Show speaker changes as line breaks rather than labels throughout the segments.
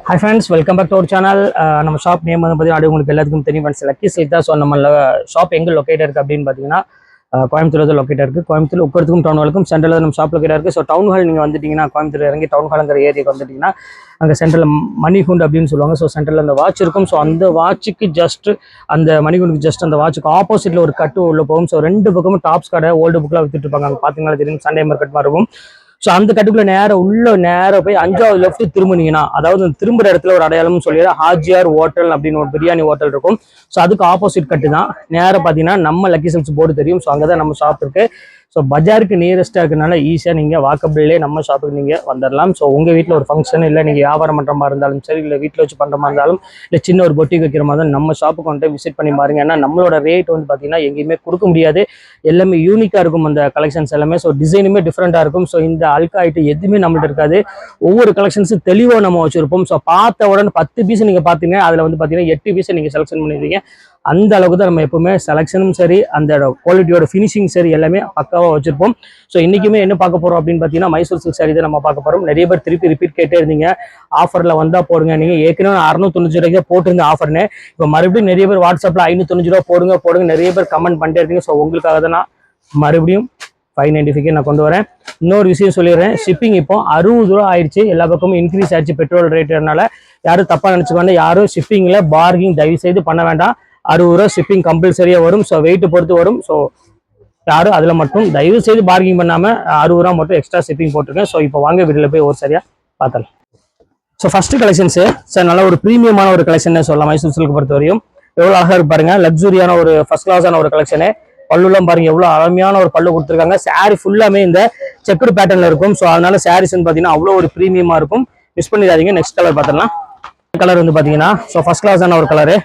Hi friends, welcome back to our channel. நம்ம shop name வந்து பார்த்தீங்கன்னா உங்களுக்கு எல்லாத்துக்கும் தெரியும் ஃப்ரெண்ட்ஸ், லக்கி சில்க் தான். ஸோ நம்ம ஷாப் எங்கே லொக்கேட் இருக்குது அப்படின்னு பார்த்தீங்கன்னா கோயம்புத்தூர் தான் லொக்கேட் இருக்குது. கோயம்புத்தூர் உட்கறதுக்கும் டவுன் ஹாலுக்கும் சென்ட்ரலில் நம்ம ஷாப் லொக்கேட் இருக்குது. ஸோ டவுன் ஹால் நீங்கள் வந்துட்டீங்கன்னா கோயம்புத்தூர் இறங்கி டவுன் ஹாலுங்கிற ஏரியாவுக்கு வந்துட்டிங்கன்னா அங்கே சென்ட்ரலில் மணிகுண்ட் அப்படின்னு சொல்லுவாங்க. ஸோ சென்ட்ரலில் அந்த வாட்ச் இருக்கும். ஸோ அந்த வாட்சுக்கு ஜஸ்ட் அந்த மணிகுண்டுக்கு ஜஸ்ட் அந்த வாட்சுக்கு ஆப்போசிட்டில் ஒரு கட்டு உள்ள போகும். ஸோ ரெண்டு பக்கமும் டாப்ஸ் கடை ஓல்டு புக்கெலாம் வித்துட்டு இருப்பாங்க. அங்கே பார்த்தீங்கன்னா தெரியும் சண்டே மார்க்கெட் மாதிரி இருக்கும். ஸோ அந்த கட்டுக்குள்ள நேரம் போய் 5வது லெஃப்ட் திரும்பினீங்கன்னா, அதாவது திரும்புற இடத்துல ஒரு அடையாளம்னு சொல்லிடுற ஹாஜியார் ஹோட்டல் அப்படின்னு ஒரு பிரியாணி ஹோட்டல் இருக்கும். ஸோ அதுக்கு ஆப்போசிட் கட்டு தான். நேரம் பார்த்தீங்கன்னா நம்ம லக்கி சில்க்ஸ் போர்டு தெரியும். ஸோ அங்கே தான் நம்ம ஷாப் இருக்கு. ஸோ பஜாருக்கு நியரஸ்ட்டாக இருக்கிறனால ஈஸியாக நீங்கள் வாக்கபிள்லேயே நம்ம ஷாப்புக்கு நீங்கள் வந்துடலாம். ஸோ உங்கள் வீட்டில் ஒரு ஃபங்க்ஷன் இல்லை, நீங்கள் வியாபாரம் பண்ணுற மாதிரி இருந்தாலும் சரி, இல்லை வீட்டில் வச்சு பண்ணுற மாதிரி இருந்தாலும், இல்லை சின்ன ஒரு பொட்டிக்கு வைக்கிற மாதிரி இருந்தாலும் நம்ம ஷாப்புக்கு வந்துட்டு விசிட் பண்ணி பாருங்க. ஏன்னா நம்மளோட ரேட் வந்து பார்த்தீங்கன்னா எங்கேயுமே கொடுக்க முடியாது. எல்லாமே யூனிக்காக இருக்கும் அந்த கலெக்ஷன்ஸ் எல்லாமே. ஸோ டிசைனுமே டிஃப்ரெண்ட்டாக இருக்கும். ஸோ இந்த அல்கா ஐட்டம் எதுவுமே நம்மள்ட்ட இருக்காது. ஒவ்வொரு கலெக்ஷன்ஸும் தெளிவாக நம்ம வச்சுருப்போம். ஸோ பார்த்த உடனே 10 பீஸ் நீங்கள் பார்த்தீங்க, அதில் வந்து பார்த்தீங்கன்னா 8 பீஸை நீங்கள் செலெக்ஷன் பண்ணிடுவீங்க. அந்த அளவுக்கு தான் நம்ம எப்பவுமே செலெக்ஷனும் சரி, அந்த குவாலிட்டியோட ஃபினிஷிங் சரி எல்லாமே பக்காவாக வச்சிருப்போம். ஸோ இன்னைக்குமே என்ன பார்க்க போறோம் அப்படின்னு பார்த்தீங்கன்னா மைசூர் சில்க் சாரி தான் நம்ம பார்க்க போறோம். நிறைய பேர் திருப்பி ரிப்பீட் கேட்டே இருந்தீங்க, ஆஃபர்ல வந்தா போடுங்க. நீங்க ஏற்கனவே 690 ரூபாய்க்கு போட்டிருந்த ஆஃபர்னு இப்போ மறுபடியும் நிறைய பேர் வாட்ஸ்அப்ல 595 ரூபா போடுங்க நிறைய பேர் கமெண்ட் பண்ணிட்டே இருக்கீங்க. ஸோ உங்களுக்காக தான் நான் மறுபடியும் 595 நான் கொண்டு வரேன். இன்னொரு விஷயம் சொல்லிடுறேன், ஷிப்பிங் இப்போ 60 ரூபா ஆயிடுச்சு. எல்லா பக்கமும் இன்க்ரீஸ் ஆயிடுச்சு பெட்ரோல் ரேட்னால. யாரும் தப்பா நினைச்சுக்கோங்க, யாரும் ஷிப்பிங்ல பார்கிங் தயவு செய்து பண்ண வேண்டாம். 60 ரூபா ஷிப்பிங் கம்பல்சரியா வரும். ஸோ வெயிட் பொறுத்து வரும். ஸோ யாரும் அதில் மட்டும் தயவு செய்து பார்கிங் பண்ணாம 60 ரூபா மட்டும் எக்ஸ்ட்ரா ஷிப்பிங் போட்டிருக்கேன். ஸோ இப்போ வாங்க வீட்டில் போய் ஒரு சரியா பார்த்தலாம். ஸோ ஃபர்ஸ்ட் கலெக்ஷன்ஸ் சார் நல்ல ஒரு ப்ரீமியமான ஒரு கலெக்ஷன் சொல்லலாம். மைசூர் சில்க் பொறுத்த வரையும் எவ்வளோ அழகா இருக்கு பாருங்க. லக்ஸுரியான ஒரு ஃபர்ஸ்ட் கிளாஸான ஒரு கலெக்ஷனு. பல்லுலாம் பாருங்க எவ்வளோ அருமையான ஒரு பல்லு கொடுத்துருக்காங்க. சாரி ஃபுல்லாமே இந்த செக்குடு பேட்டர்ல இருக்கும். ஸோ அதனால சாரீஸ் பார்த்தீங்கன்னா அவ்வளோ ஒரு ப்ரீமியமா இருக்கும். மிஸ் பண்ணிடாதீங்க. நெக்ஸ்ட் கலர் பார்த்துடலாம். கலர் வந்து பார்த்தீங்கன்னா ஸோ ஃபர்ஸ்ட் கிளாஸான ஒரு கலரு.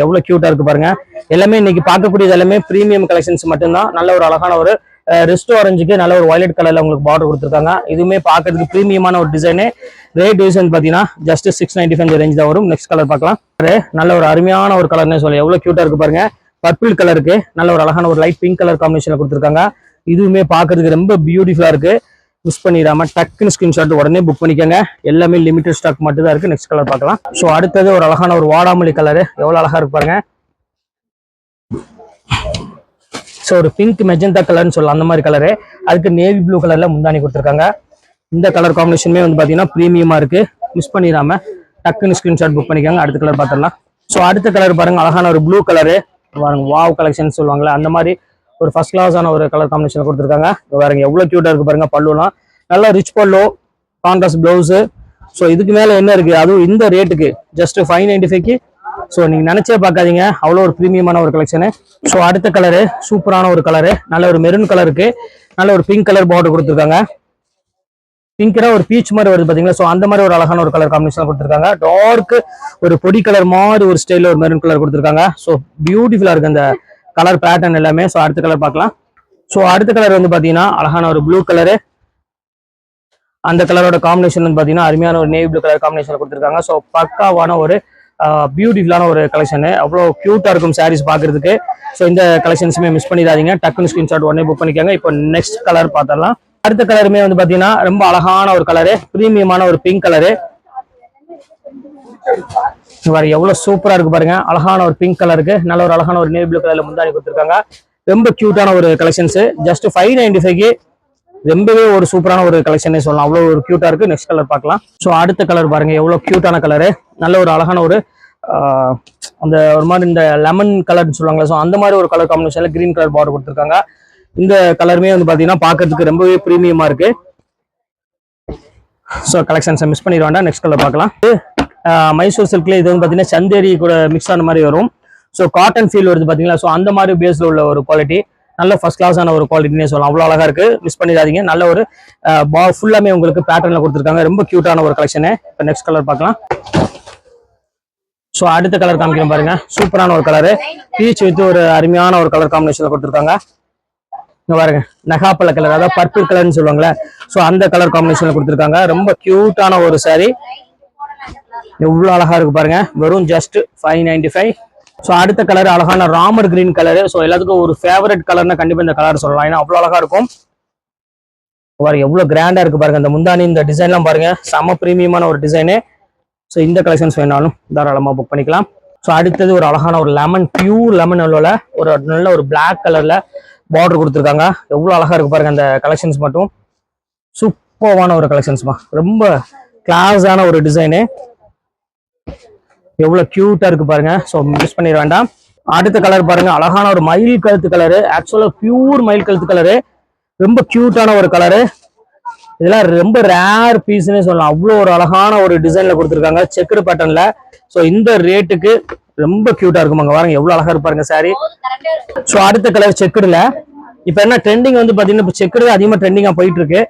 எவ்வளவு கியூட்டா இருக்கு பாருங்க. எல்லாமே இன்னைக்கு பார்க்கக்கூடியது எல்லாமே பிரீமியம் கலெக்ஷன்ஸ் மட்டும்தான். நல்ல ஒரு அழகான ஒரு ரெஸ்ட் ஆரஞ்சுக்கு நல்ல ஒரு வயலட் கலர்ல உங்களுக்கு பார்டர் கொடுத்துருக்காங்க. இதுவுமே பார்க்கறதுக்கு பிரீமியமான ஒரு டிசைனு. ரேட் வைஸ் வந்து பாத்தீங்கன்னா ஜஸ்ட் 695 ரேஞ்ச் தான் வரும். நெக்ஸ்ட் கலர் பார்க்கலாம். நல்ல ஒரு அருமையான ஒரு கலர்னே சொல்ல, எவ்வளவு கியூட்டா இருக்கு பாருங்க. பர்பிள் கலருக்கு நல்ல ஒரு அழகான ஒரு லைட் பிங்க் கலர் காம்பினேஷன்ல கொடுத்துருக்காங்க. இதுவுமே பார்க்கறதுக்கு ரொம்ப பியூட்டிஃபுல்லா இருக்கு. மிஸ் பண்ணிடாம டக்குன்னு ஸ்கிரீன்ஷாட் உடனே புக் பண்ணிக்கோங்க. எல்லாமே லிமிடெட் ஸ்டாக் மட்டும் தான் இருக்கு. நெக்ஸ்ட் கலர் பார்க்கலாம். ஸோ அடுத்தது ஒரு அழகான ஒரு வாடாமல்லி கலர். எவ்வளவு அழகா இருக்கு பாருங்க. ஸோ ஒரு பிங்க் மெஜந்தா கலர்னு சொல்லலாம், அந்த மாதிரி கலரு. அதுக்கு நேவி ப்ளூ கலர்ல முந்தானி கொடுத்துருக்காங்க. இந்த கலர் காம்பினேஷனுமே வந்து பாத்தீங்கன்னா பிரீமியமா இருக்கு. மிஸ் பண்ணிடாம டக்குன்னு ஸ்கிரீன்ஷாட் புக் பண்ணிக்கோங்க. அடுத்த கலர் பார்த்துடலாம். ஸோ அடுத்த கலர் பாருங்க, அழகான ஒரு ப்ளூ கலரு. பாருங்க வாவ் கலெக்ஷன் சொல்லுவாங்களே அந்த மாதிரி ஒரு ஃபர்ஸ்ட் கிளாஸான ஒரு கலர் காம்பினேஷன் கொடுத்துருக்காங்க. பாருங்க எவ்வளவு கியூட்டா இருக்கு பாருங்க. பல்லுலாம் நல்லா ரிச் பல்லு, கான்ட்ராஸ்ட் பிளவுஸ். ஸோ இதுக்கு மேல என்ன இருக்கு, அதுவும் இந்த ரேட்டுக்கு ஜஸ்ட் 595க்கு. ஸோ நீங்க நினைச்சே பார்க்காதீங்க, அவ்வளோ ஒரு பிரீமியமான ஒரு கலெக்ஷனு. ஸோ அடுத்த கலரு சூப்பரான ஒரு கலரு. நல்ல ஒரு மெரூன் கலருக்கு நல்ல ஒரு பிங்க் கலர் பார்டர் கொடுத்துருக்காங்க. பிங்க்னா ஒரு பீச் மாதிரி வருது பாத்தீங்களா. ஸோ அந்த மாதிரி ஒரு அழகான ஒரு கலர் காம்பினேஷன் கொடுத்துருக்காங்க. டார்க் ஒரு பொடி கலர் மாதிரி ஒரு ஸ்டைல ஒரு மெரூன் கலர் கொடுத்துருக்காங்க. ஸோ பியூட்டிஃபுல்லா இருக்கு அந்த கலர் பேட்டர்ன் எல்லாமே. ஸோ அடுத்த கலர் பார்க்கலாம். ஸோ அடுத்த கலர் வந்து பாத்தீங்கன்னா அழகான ஒரு ப்ளூ கலரு. அந்த கலரோட காம்பினேஷன் வந்து பாத்தீங்கன்னா அருமையான ஒரு நேவி ப்ளூ கலர் காம்பினேஷன் கொடுத்துருக்காங்க. ஸோ பக்காவான ஒரு பியூட்டிஃபுல்லான ஒரு கலெக்ஷன். அவ்வளோ கியூட்டா இருக்கும் சாரீஸ் பாக்குறதுக்கு. ஸோ இந்த கலெக்ஷன்ஸுமே மிஸ் பண்ணிடாதீங்க. டக்குன்னு ஸ்கிரீன்ஷாட் உடனே புக் பண்ணிக்கோங்க. இப்போ நெக்ஸ்ட் கலர் பார்த்தரலாம். அடுத்த கலருமே வந்து பாத்தீங்கன்னா ரொம்ப அழகான ஒரு கலரு, பிரீமியமான ஒரு பிங்க் கலரு. எவ்வளவு சூப்பரா இருக்கு பாருங்க. அழகான ஒரு பிங்க் கலருக்கு நல்ல ஒரு அழகான ஒரு நேவி ப்ளூ கலர்ல முந்தானி கொடுத்துருக்காங்க. ரொம்ப கியூட்டான ஒரு கலெக்ஷன்ஸ். ஜஸ்ட் 595க்கு ரொம்பவே ஒரு சூப்பரான ஒரு கலெக்ஷனே சொல்லலாம். அவ்வளவு ஒரு கியூட்டா இருக்கு. நெக்ஸ்ட் கலர் பார்க்கலாம். ஸோ அடுத்த கலர் பாருங்க, எவ்வளவு கியூட்டான கலரு. நல்ல ஒரு அழகான ஒரு அந்த ஒரு மாதிரி இந்த லெமன் கலர்னு சொல்லுவாங்களா. ஸோ அந்த மாதிரி ஒரு கலர் காம்பினேஷன்ல கிரீன் கலர் பார்டர் கொடுத்துருக்காங்க. இந்த கலருமே வந்து பாத்தீங்கன்னா பார்க்கறதுக்கு ரொம்பவே பிரீமியமா இருக்கு. ஸோ கலெக்ஷன்ஸை மிஸ் பண்ணிட வேண்டாம். நெக்ஸ்ட் கலர் பார்க்கலாம். மைசூர் சில்க்ல இது வந்து பாத்தீங்கன்னா சந்தேரி கூட மிக்ஸ் ஆன மாதிரி வரும். ஸோ காட்டன் ஃபீல் வருது பாத்தீங்களா. ஸோ அந்த மாதிரி பேஸ்ல உள்ள ஒரு குவாலிட்டி, நல்ல ஃபர்ஸ்ட் கிளாஸான ஒரு குவாலிட்டினே சொல்லலாம். அவ்வளோ அழகா இருக்கு. மிஸ் பண்ணிடாதீங்க. நல்ல ஒரு ஃபுல்லாமே உங்களுக்கு பேட்டர்ன்ல கொடுத்துருக்காங்க. ரொம்ப கியூட்டான ஒரு கலெக்ஷனு. இப்போ நெக்ஸ்ட் கலர் பார்க்கலாம். ஸோ அடுத்த கலர் காமிக்கிறேன் பாருங்க. சூப்பரான ஒரு கலரு, பீச் வித் ஒரு அருமையான ஒரு கலர் காம்பினேஷன்ல கொடுத்துருக்காங்க. இங்க பாருங்க, நகாப்பழ கலர், அதாவது பர்பிள் கலர்னு சொல்லுவாங்களே. ஸோ அந்த கலர் காம்பினேஷன்ல கொடுத்துருக்காங்க. ரொம்ப கியூட்டான ஒரு சாரி. எவ்வளவு அழகா இருக்கு பாருங்க. வெறும் ஜஸ்ட் 595. ஸோ அடுத்த கலர் அழகான ராமர் கிரீன் கலரு. ஸோ எல்லாத்துக்கும் ஒரு ஃபேவரட் கலர்னா கண்டிப்பா இந்த கலர் சொல்லலாம். ஏன்னா அவ்வளவு அழகா இருக்கும். பாருங்க எவ்வளவு கிராண்டா இருக்கு பாருங்க. இந்த முந்தானி இந்த டிசைன்லாம் பாருங்க, செம பிரீமியமான ஒரு டிசைனு. ஸோ இந்த கலெக்ஷன்ஸ் வேணாலும் தாராளமாக புக் பண்ணிக்கலாம். ஸோ அடுத்தது ஒரு அழகான ஒரு லெமன், பியூர் லெமன் எல்லோல ஒரு நல்ல ஒரு பிளாக் கலர்ல பார்டர் கொடுத்துருக்காங்க. எவ்வளோ அழகா இருக்கு பாருங்க அந்த கலெக்ஷன்ஸ் மட்டும். சூப்பர்வான ஒரு கலெக்ஷன்ஸ்மா, ரொம்ப கிளாஸான ஒரு டிசைனு, எவ்வளோ கியூட்டா இருக்கு பாருங்க. ஸோ மிஸ் பண்ணிட வேண்டாம். அடுத்த கலர் பாருங்க, அழகான ஒரு மயில் கழுத்து கலரு, ஆக்சுவலா பியூர் மயில் கழுத்து கலரு, ரொம்ப கியூட்டான ஒரு கலரு. இதெல்லாம் ரொம்ப ரேர் பீஸ்னே சொல்லலாம். அவ்வளோ ஒரு அழகான ஒரு டிசைன்ல கொடுத்துருக்காங்க, செக்குடு பேட்டர்ன்ல. ஸோ இந்த ரேட்டுக்கு ரொம்ப கியூட்டா இருக்குமாங்க. பாருங்க எவ்வளவு அழகா இருப்பாருங்க சாரி. ஸோ அடுத்த கலர் செக்குடுல இப்போ என்ன ட்ரெண்டிங் வந்து பாத்தீங்கன்னா இப்போ செக்குடு அதிகமா ட்ரெண்டிங்கா போயிட்டு இருக்கு.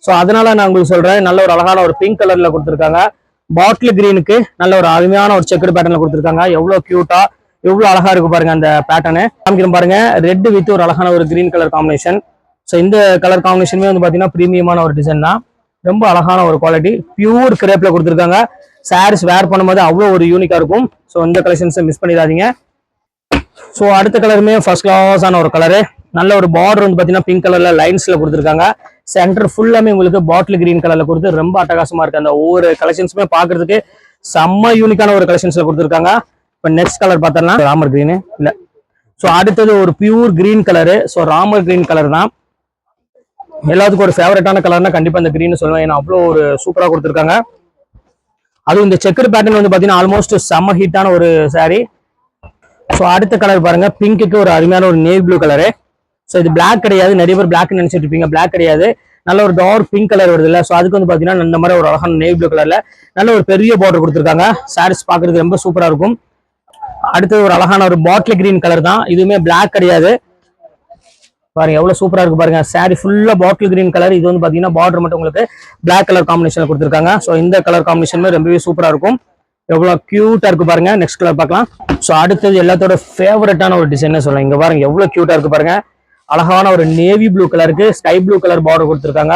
ஸோ அதனால நான் உங்களுக்கு சொல்றேன், நல்ல ஒரு அழகான ஒரு பிங்க் கலர்ல கொடுத்துருக்காங்க. பாட்டில் கிரீனுக்கு நல்ல ஒரு அருமையான ஒரு செக்குடு பேட்டர்ன்ல கொடுத்துருக்காங்க. எவ்வளவு கியூட்டா எவ்வளவு அழகா இருக்கு பாருங்க அந்த பேட்டர்னு. காமிக்கிறேன் பாருங்க, ரெட் வித் ஒரு அழகான ஒரு கிரீன் கலர் காம்பினேஷன். ஸோ இந்த கலர் காம்பினேஷனுமே வந்து பாத்தீங்கன்னா பிரீமியமான ஒரு டிசைன் தான். ரொம்ப அழகான ஒரு குவாலிட்டி, பியூர் கிரேப்ல கொடுத்துருக்காங்க. சாரீஸ் வேர் பண்ணும்போது அவ்வளோ ஒரு யூனிக்கா இருக்கும். ஸோ இந்த கலெக்ஷன்ஸை மிஸ் பண்ணிடாதீங்க. ஸோ அடுத்த கலருமே ஃபர்ஸ்ட் கிளாஸான ஒரு கலரு, நல்ல ஒரு பார்டர் வந்து பாத்தீங்கன்னா பிங்க் கலர்ல லைன்ஸ்ல கொடுத்துருக்காங்க. சென்டர் ஃபுல்லாமே உங்களுக்கு பாட்டில் கிரீன் கலர்ல கொடுத்து ரொம்ப அட்டகாசமா இருக்கு. அந்த ஒவ்வொரு கலெக்ஷன்ஸுமே பாக்குறதுக்கு செம்ம யூனிக்கான ஒரு கலெக்ஷன்ஸ்ல கொடுத்துருக்காங்க. இப்போ நெக்ஸ்ட் கலர் பார்த்தோம்னா ராமர் கிரீனு இல்ல. ஸோ அடுத்தது ஒரு pure green colour. So Ramar green colour தான் எல்லாத்துக்கும் ஒரு ஃபேவரட்டான கலர்னா கண்டிப்பா இந்த கிரீன் சொல்லுவேன். ஏன்னா அவ்வளோ ஒரு சூப்பரா கொடுத்துருக்காங்க. அதுவும் இந்த செக்குடு பேட்டர்ன் வந்து பாத்தீங்கன்னா ஆல்மோஸ்ட் செம்ம ஹிட்டான ஒரு சாரி. ஸோ அடுத்த கலர் பாருங்க, பிங்க்குக்கு ஒரு அருமையான ஒரு நேவி ப்ளூ கலரு. ஸோ இது பிளாக் கிடையாது, நிறைய பேர் பிளாக் நினைச்சிட்டு இருப்பீங்க, பிளாக் கிடையாது. நல்ல ஒரு டார்க் பிங்க் கலர் வருது இல்ல. ஸோ அதுக்கு வந்து பாத்தீங்கன்னா இந்த மாதிரி ஒரு அழகான நேவி ப்ளூ கலர்ல நல்ல ஒரு பெரிய பார்டர் கொடுத்துருக்காங்க. சாரீஸ் பாக்குறதுக்கு ரொம்ப சூப்பரா இருக்கும். அடுத்தது ஒரு அழகான ஒரு பாட்டில் கிரீன் கலர் தான், இதுவுமே பிளாக் கிடையாது. பாருங்க எவ்வளவு சூப்பரா இருக்கு பாருங்க. சாரி ஃபுல்லா பாட்டில் கிரீன் கலர். இது வந்து பாத்தீங்கன்னா பார்டர் மட்டும் உங்களுக்கு பிளாக் கலர் காம்பினேஷன்ல கொடுத்துருக்காங்க. ஸோ இந்த கலர் காம்பினேஷன் ரொம்பவே சூப்பரா இருக்கும். எவ்வளவு கியூட்டா இருக்கு பாருங்க. நெக்ஸ்ட் கலர் பார்க்கலாம். ஸோ அடுத்தது எல்லாத்தோட ஃபேவரட்டான ஒரு டிசைன் சொல்லலாம். இங்க பாருங்க எவ்வளவு கியூட்டா இருக்கு பாருங்க. அழகான ஒரு நேவி ப்ளூ கலருக்கு ஸ்கை ப்ளூ கலர் பார்டர் கொடுத்துருக்காங்க.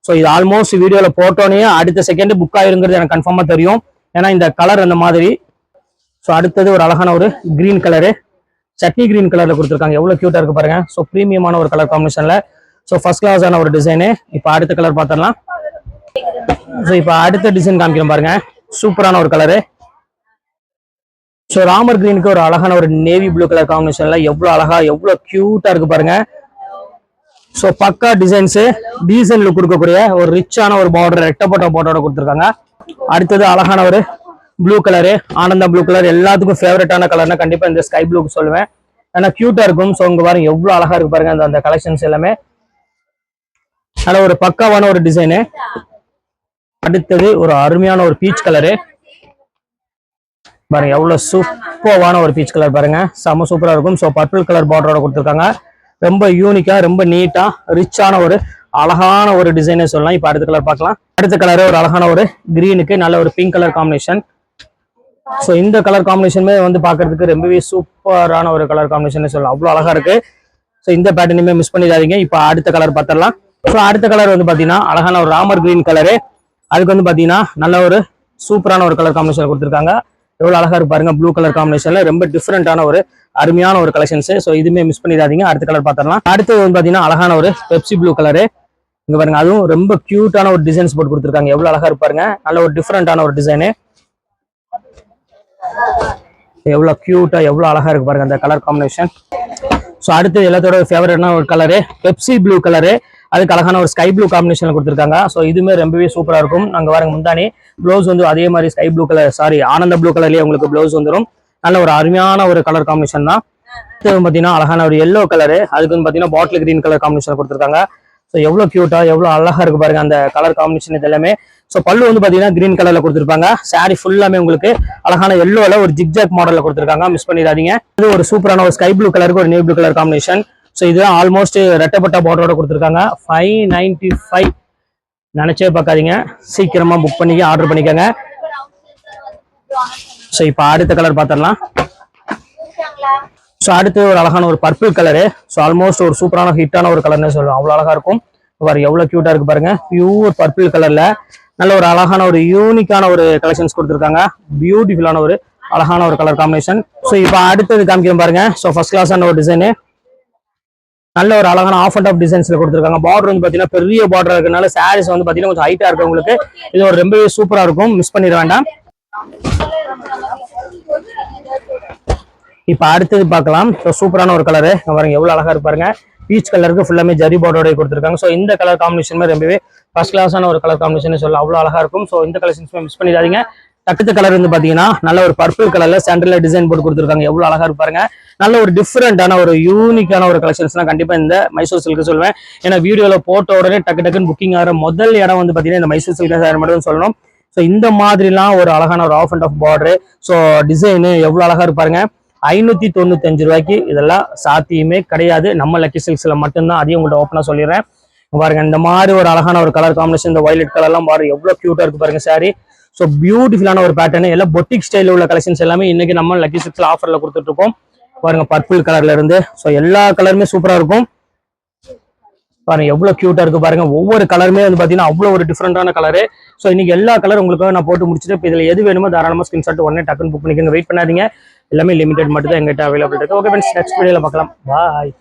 ஸோ இது ஆல்மோஸ்ட் வீடியோல போட்டோன்னே அடுத்த செகண்ட் புக் ஆயிருங்கிறது எனக்கு கன்ஃபார்மா தெரியும், ஏன்னா இந்த கலர் அந்த மாதிரி. ஸோ அடுத்தது ஒரு அழகான ஒரு கிரீன் கலரு, சட்னி கிரீன் கலர்ல கொடுத்துருக்காங்க. எவ்வளவு கியூட்டா இருக்கு பாருங்க. ஸோ பிரீமியமான ஒரு கலர் காம்பினேஷன்ல ஸோ ஃபர்ஸ்ட் கிளாஸான ஒரு டிசைனு. இப்போ அடுத்த கலர் பார்த்துடலாம். ஸோ இப்போ அடுத்த டிசைன் காமிக்கிறேன் பாருங்க, சூப்பரான ஒரு கலரு. ஸோ ராமர் கிரீனுக்கு ஒரு அழகான ஒரு நேவி ப்ளூ கலர் காம்பினேஷன்ல எவ்வளவு அழகா எவ்வளவு கியூட்டா இருக்கு பாருங்க. ஸோ பக்கா டிசைன்ஸ், டீசன்ட் லுக் கொடுக்கக்கூடிய ஒரு ரிச்சான ஒரு பார்டர், ரெட்டப்பட்ட பார்டரோட கொடுத்துருக்காங்க. அடுத்தது அழகான ஒரு blue colour, Ananda blue colour. எல்லாத்துக்கும் ஃபேவரட்டான கலர்னா கண்டிப்பா இந்த ஸ்கை ப்ளூக்கு சொல்லுவேன், ஏன்னா கியூட்டா இருக்கும். ஸோ உங்க பாருங்க எவ்வளவு அழகா இருக்கு பாருங்க அந்த கலெக்ஷன்ஸ் எல்லாமே. நல்ல ஒரு பக்காவான ஒரு டிசைனு. அடுத்தது ஒரு அருமையான ஒரு பீச் கலரு பாருங்க, எவ்வளவு சூப்பரான ஒரு பீச் கலர் பாருங்க, செம்ம சூப்பரா இருக்கும். ஸோ பர்பிள் கலர் பார்டரோட கொடுத்துருக்காங்க. ரொம்ப யூனிக்கா ரொம்ப நீட்டா ரிச்சான ஒரு அழகான ஒரு டிசைனே சொல்லலாம். இப்போ அடுத்த கலர் பார்க்கலாம். அடுத்த கலர் ஒரு அழகான ஒரு கிரீனுக்கு நல்ல ஒரு பிங்க் கலர் காம்பினேஷன். ஸோ இந்த கலர் காம்பினேஷனுமே வந்து பாக்குறதுக்கு ரொம்பவே சூப்பரான ஒரு கலர் காம்பினேஷன் சொல்லலாம், அவ்வளவு அழகா இருக்கு. ஸோ இந்த பேட்டர்னுமே மிஸ் பண்ணிடாதீங்க. இப்போ அடுத்த கலர் பார்த்துடலாம். ஸோ அடுத்த கலர் வந்து பாத்தீங்கன்னா அழகான ஒரு ராமர் கிரீன் கலரு. அதுக்கு வந்து பாத்தீங்கன்னா நல்ல ஒரு சூப்பரான ஒரு கலர் காம்பினேஷன் கொடுத்துருக்காங்க. எவ்வளவு அழகா இருக்கு பாருங்க, ப்ளூ கலர் காம்பினேஷன்ல ரொம்ப டிஃபரெண்டான ஒரு அருமையான ஒரு கலெக்ஷன்ஸ். ஸோ இதுமே மிஸ் பண்ணிடாதீங்க. அடுத்த கலர் பார்த்துடலாம். அடுத்தது வந்து பாத்தீங்கன்னா அழகான ஒரு பெப்சி ப்ளூ கலரு. இங்க பாருங்க, அதுவும் ரொம்ப கியூட்டான ஒரு டிசைன்ஸ் போட்டு கொடுத்துருக்காங்க. எவ்வளவு அழகா இருப்பாருங்க, நல்ல ஒரு டிஃபரெண்டான ஒரு டிசைனு. எவ்வளவு கியூட்டா எவ்வளவு அழகா இருக்கு பாருங்க அந்த கலர் காம்பினேஷன். ஸோ அடுத்து எல்லாத்தோட ஃபேவரட்டான ஒரு கலரு பெப்சி ப்ளூ கலரு. அதுக்கு அழகான ஒரு ஸ்கை ப்ளூ காம்பினேஷன்ல கொடுத்துருக்காங்க. ஸோ இதுமே ரொம்பவே சூப்பரா இருக்கும். நாங்க பாருங்க முந்தானி ப்ளவுஸ் வந்து அதே மாதிரி ஸ்கை ப்ளூ கலர், சாரி ஆனந்த ப்ளூ கலர்லயே உங்களுக்கு ப்ளவுஸ் வந்துடும். நல்ல ஒரு அருமையான ஒரு கலர் காம்பினேஷன் தான். பாத்தீங்கன்னா அழகான ஒரு எல்லோ கலரு. அதுக்கு வந்து பாத்தீங்கன்னா பாட்டில் கிரீன் கலர் காம்பினேஷன் கொடுத்துருக்காங்க. ஸோ எவ்வளவு கியூட்டா எவ்வளவு அழகா இருக்கு பாருங்க அந்த கலர் காம்பினேஷன் இது எல்லாமே. ஸோ பல்லு வந்து பாத்தீங்கன்னா கிரீன் கலர்ல கொடுத்துருப்பாங்க. சாரி ஃபுல்லாமே உங்களுக்கு அழகான எல்லோல ஒரு ஜிக்ஜாக் மாடல்ல கொடுத்துருக்காங்க, மிஸ் பண்ணிடாதீங்க. இது ஒரு சூப்பரான ஒரு ஸ்கை ப்ளூ கலருக்கு ஒரு navy blue colour combination. So இது ஆல்மோஸ்ட் ரெட்டப்பட்ட பார்டரோட கொடுத்துருக்காங்க. 595 நினைச்சே பார்க்காதீங்க, சீக்கிரமா புக் பண்ணி ஆர்டர் பண்ணிக்கோங்க. ஸோ இப்போ அடுத்த கலர் பார்த்துடலாம். ஸோ அடுத்து ஒரு அழகான ஒரு பர்பிள் கலரு. ஸோ ஆல்மோஸ்ட் ஒரு சூப்பரான ஹிட்டான ஒரு கலர்னு சொல்லுவோம், அவ்வளோ அழகா இருக்கும். பாருங்க எவ்வளவு கியூட்டா இருக்கு பாருங்க, பியூர் பர்பிள் கலர்ல நல்ல ஒரு அழகான ஒரு யூனிக்கான ஒரு கலெக்ஷன்ஸ் கொடுத்துருக்காங்க. பியூட்டிஃபுல்லான ஒரு அழகான ஒரு கலர் காம்பினேஷன். ஸோ இப்போ அடுத்தது காமிக்கிறேன் பாருங்க. ஸோ ஃபர்ஸ்ட் கிளாஸான ஒரு டிசைனு, நல்ல ஒரு அழகான ஆஃப் அண்ட் ஆஃப் டிசைன்ஸ்ல கொடுத்துருக்காங்க. பார்டர் வந்து பாத்தீங்கன்னா பெரிய பார்டர் இருக்கனால சாரீஸ் வந்து பாத்தீங்கன்னா கொஞ்சம் ஹைட்டா இருக்கு உங்களுக்கு. இது ஒரு ரொம்பவே சூப்பரா இருக்கும், மிஸ் பண்ணிட வேண்டாம். இப்போ அடுத்தது பார்க்கலாம். ஸோ சூப்பரான ஒரு கலரு பாருங்க, எவ்வளவு அழகா இருப்பாருங்க. பீச் கலருக்கு ஃபுல்லாமே ஜரி பார்டரோட கொடுத்துருக்காங்க. ஸோ இந்த கலர் காம்பினேஷன் ரொம்பவே ஃபர்ஸ்ட் கிளாஸான ஒரு கலர் காம்பினேஷன் சொல்லலாம், அவ்வளோ அழகா இருக்கும். ஸோ இந்த கலெக்ஷன்ஸ் மிஸ் பண்ணிடாதீங்க. டக்குத்த கலர் வந்து பாத்தீங்கன்னா நல்ல ஒரு பர்பிள் கலர்ல சென்டர்ல டிசைன் போட்டு கொடுத்துருக்காங்க, எவ்வளவு அழகா இருப்பாருங்க. நல்ல ஒரு டிஃப்ரெண்டான ஒரு யூனிக்கான ஒரு கலெக்ஷன்ஸ்லாம் கண்டிப்பா இந்த மைசூர் சில்க் சொல்லுவேன். ஏன்னா வீடியோல போட்ட உடனே டக்குன்னு புக்கிங் ஆகிற முதல் இடம் வந்து பாத்தீங்கன்னா இந்த மைசூர் சில்க் மட்டும் சொல்லணும். ஸோ இந்த மாதிரிலாம் ஒரு அழகான ஒரு half and half border, so design எவ்வளவு அழகா இருப்பாருங்க. 595 ரூபாய்க்கு இதெல்லாம் சாத்தியமே கிடையாது, நம்ம லக்கி சில்க்ஸ்ல மட்டும்தான். அதையும் உங்கள்கிட்ட ஓப்பனா சொல்லிடுறேன். பாருங்க இந்த மாதிரி ஒரு அழகான ஒரு கலர் காம்பினேஷன், இந்த வயலட் கலர்லாம் பாருங்க எவ்வளவு கியூட்டா இருக்கு பாருங்க சாரி. ஸோ பியூட்டிஃபுல்லான ஒரு பேட்டர்ன், எல்லாம் பொட்டிக் ஸ்டைல உள்ள கலெக்ஷன்ஸ் எல்லாமே இன்னைக்கு நம்ம லக்கி சில்க்ஸ்ல ஆஃபர்ல கொடுத்துட்டு இருக்கோம். பாருங்க பர்பிள் கலர்ல இருந்து ஸோ எல்லா கலருமே சூப்பரா இருக்கும். பாருங்க எவ்வளவு கியூட்டா இருக்கு பாருங்க. ஒவ்வொரு கலருமே வந்து பாத்தீங்கன்னா அவ்வளவு ஒரு டிஃப்ரெண்டான கலரு. ஸோ இன்னைக்கு எல்லா கலர் உங்களுக்கு நான் போட்டு முடிச்சுட்டு இப்போ இதுல எது வேணுமோ தாராளமா ஸ்கிரீன்ஷாட் உடனே டக்குன்னு புக் பண்ணிக்கோங்க. வெயிட் பண்ணாதீங்க, எல்லாமே லிமிடெட் மட்டும் தான் எங்கிட்ட அவைலபிள் இருக்கு. ஓகே ஃப்ரெண்ட்ஸ், நெக்ஸ்ட் வீடியோல பார்க்கலாம். பாய்.